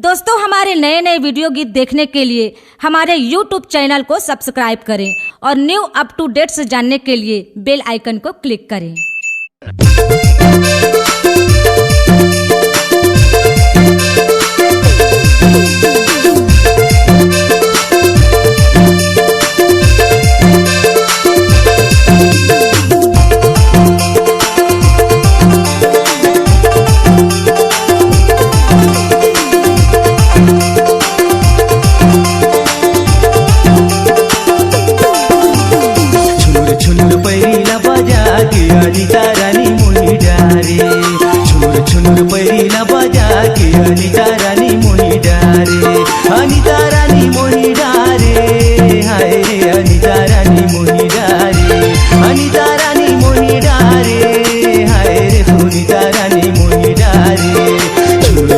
दोस्तों हमारे नए नए वीडियो गीत देखने के लिए हमारे YouTube चैनल को सब्सक्राइब करें और न्यू अप टू डेट से जानने के लिए बेल आइकन को क्लिक करें। अनिता रानी मोही डारे छुनुर पैरीला बजा के अनिता रानी मोही डारे अनिता रानी मोही डारे हाय रे अनिता रानी मोही डारे अनिता रानी मोही डारे हाय रे सुनीता रानी मोही डारे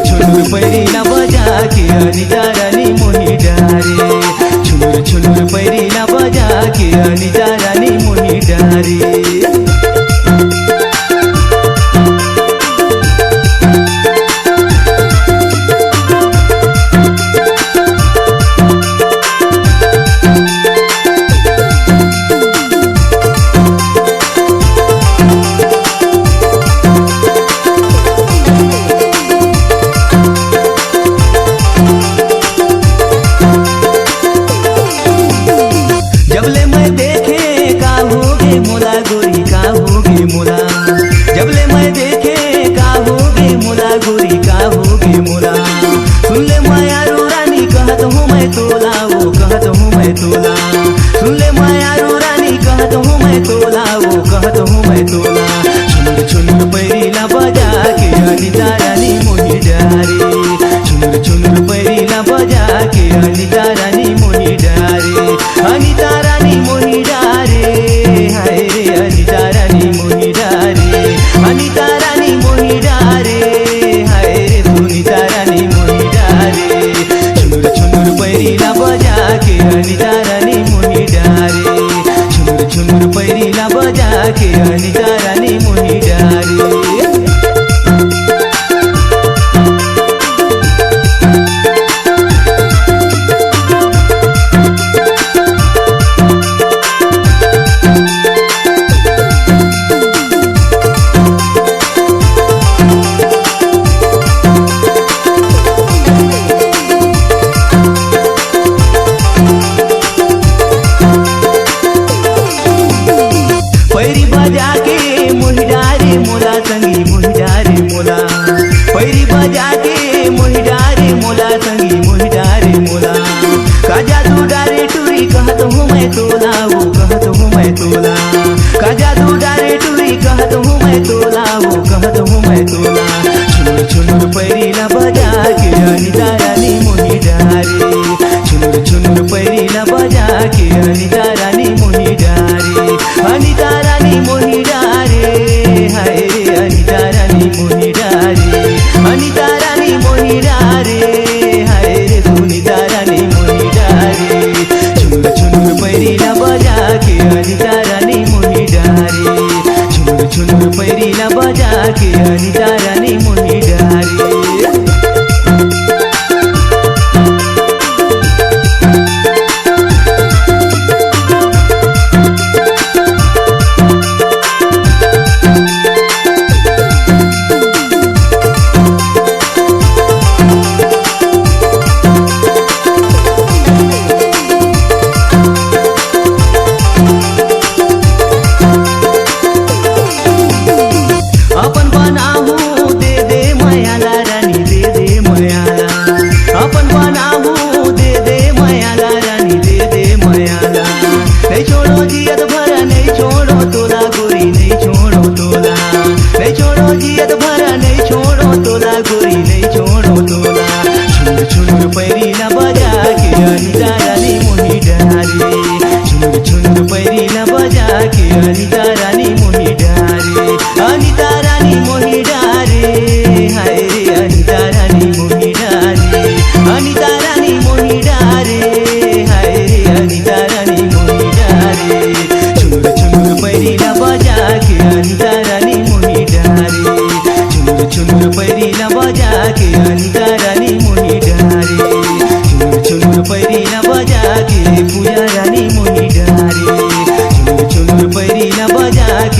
छुनुर पैरीला बजा के अनिता रानी मोही डारे छुनुर पैरीला बजा के अनिता रानी मोही डारे।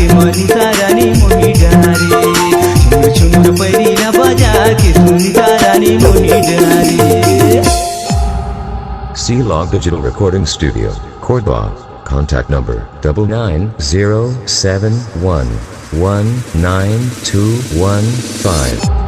के मनीषा रानी मोही डारे छुनुर छुनुर पैरिला बजा के सुनीता रानी मोही डारे C-Log Digital Recording Studio, Cordoba. Contact number 9907119215.